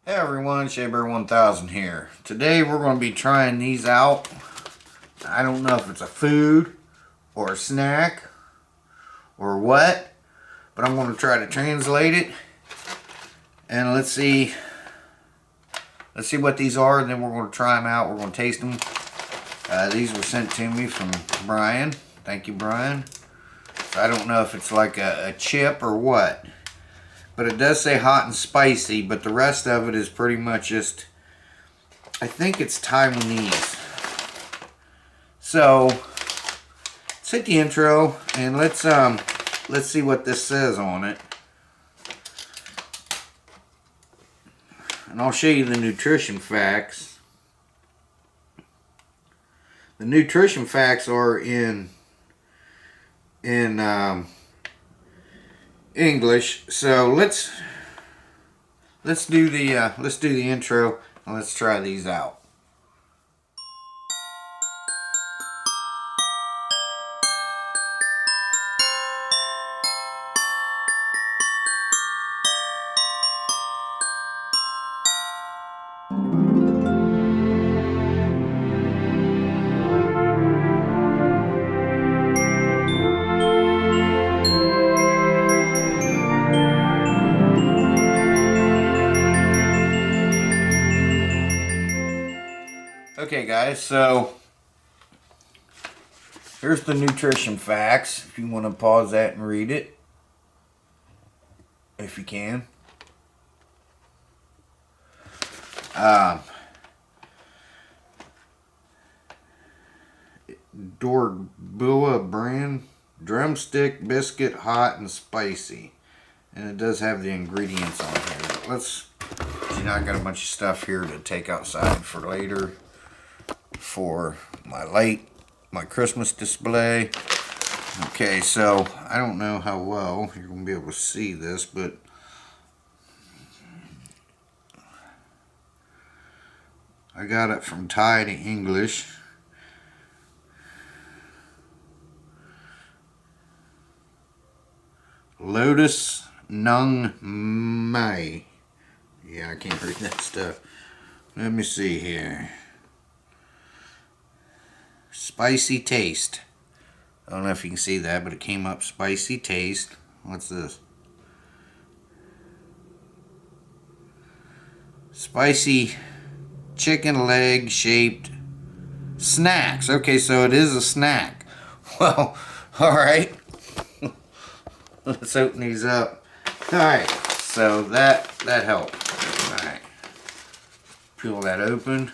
Hey everyone, Shabear1000 here. Today we're going to be trying these out. I don't know if it's a food or a snack or what, but I'm going to try to translate it. And let's see what these are, and then we're going to try them out. We're going to taste them. These were sent to me from Bryan. Thank you, Bryan. So I don't know if it's like a chip or what. But it does say hot and spicy, but the rest of it is pretty much just, I think it's Taiwanese. So, let's hit the intro and let's see what this says on it. And I'll show you the nutrition facts. The nutrition facts are in English, so let's do the intro and let's try these out. Okay guys, so here's the nutrition facts, if you want to pause that and read it, if you can. Dorbua brand, drumstick biscuit, hot and spicy. And it does have the ingredients on here. But I got a bunch of stuff here to take outside for later. For my Christmas display. Okay, so I don't know how well you're going to be able to see this, but I got it from Thai to English. Lotus Nung Mai. Yeah, I can't read that stuff. Let me see here. Spicy taste. I don't know if you can see that, but it came up spicy taste. What's this? Spicy chicken leg shaped snacks. Okay, so it is a snack. Well, alright. Let's open these up. Alright, so that helped. Alright. Peel that open.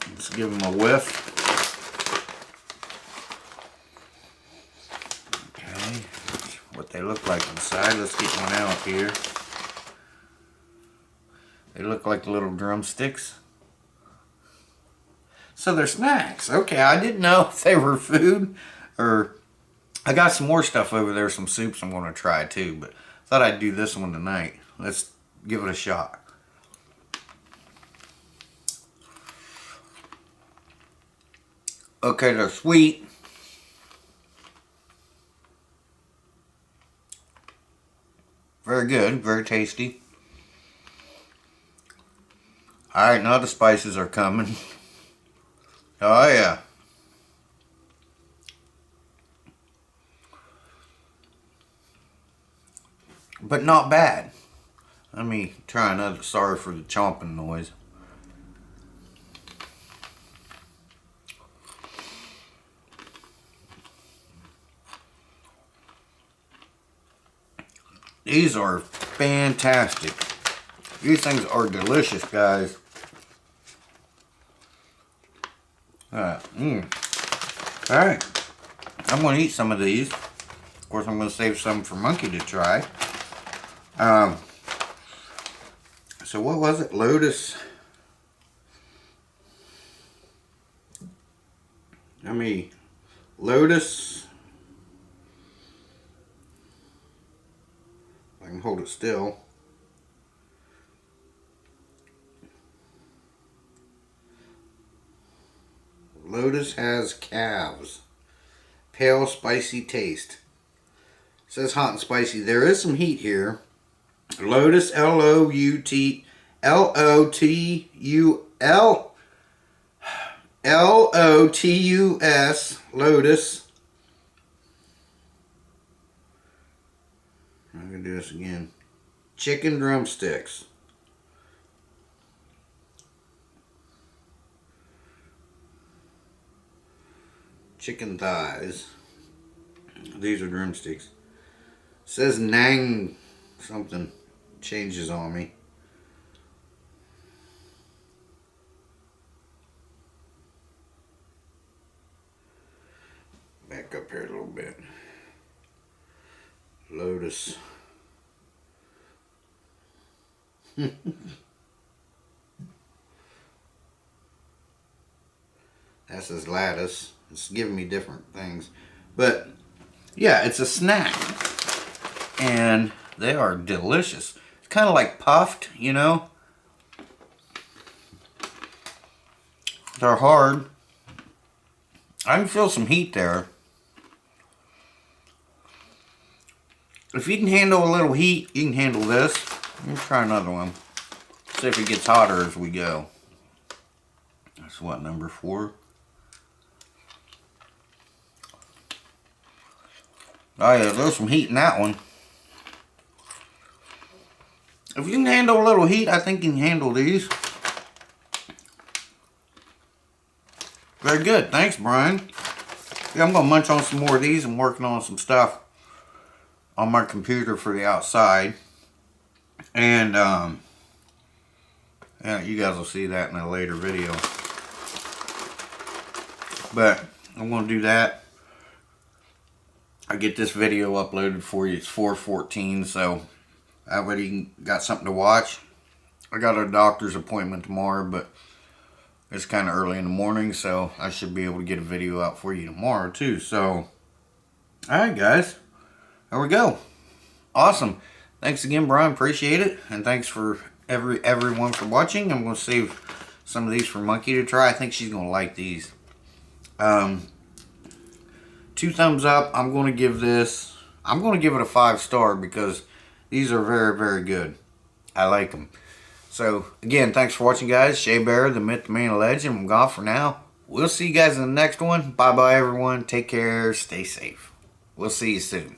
Let's give them a whiff. Okay, what they look like inside. Let's get one out here. They look like little drumsticks. So they're snacks. Okay, I didn't know if they were food or... I got some more stuff over there, some soups I'm going to try too, but I thought I'd do this one tonight. Let's give it a shot. Okay, they're sweet. Very good, very tasty. Alright, now the spices are coming. Oh yeah. But not bad. Let me try another. Sorry for the chomping noise. These are fantastic. These things are delicious, guys. Alright, I'm going to eat some of these. Of course, I'm going to save some for Monkey to try. So what was it? Lotus. Lotus. I can hold it still. Lotus has calves. Pale spicy taste. It says hot and spicy. There is some heat here. Lotus, Lotus, Lotus. I'm going to do this again. Chicken drumsticks. Chicken thighs. These are drumsticks. It says Nang something. Changes on me. Back up here a little bit. Lotus. That says lattice. It's giving me different things. But yeah, it's a snack. And they are delicious. It's kind of like puffed, you know. They're hard. I can feel some heat there. If you can handle a little heat, you can handle this. Let's try another one. See if it gets hotter as we go. That's what, number 4? Oh yeah, there's some heat in that one. If you can handle a little heat, I think you can handle these. Very good. Thanks, Bryan. Yeah, I'm going to munch on some more of these. I'm working on some stuff on my computer for the outside. And, yeah, you guys will see that in a later video. But I'm going to do that. I get this video uploaded for you. It's 4:14, so I already got something to watch. I got a doctor's appointment tomorrow, but it's kind of early in the morning, so I should be able to get a video out for you tomorrow too. So, alright guys, there we go. Awesome. Thanks again, Bryan. Appreciate it. And thanks for everyone for watching. I'm going to save some of these for Monkey to try. I think she's going to like these. 2 thumbs up. I'm going to give this, I'm going to give it a 5-star because these are very, very good. I like them. So, again, thanks for watching, guys. Shea Bear, the myth, the man, the legend. I'm gone for now. We'll see you guys in the next one. Bye-bye, everyone. Take care. Stay safe. We'll see you soon.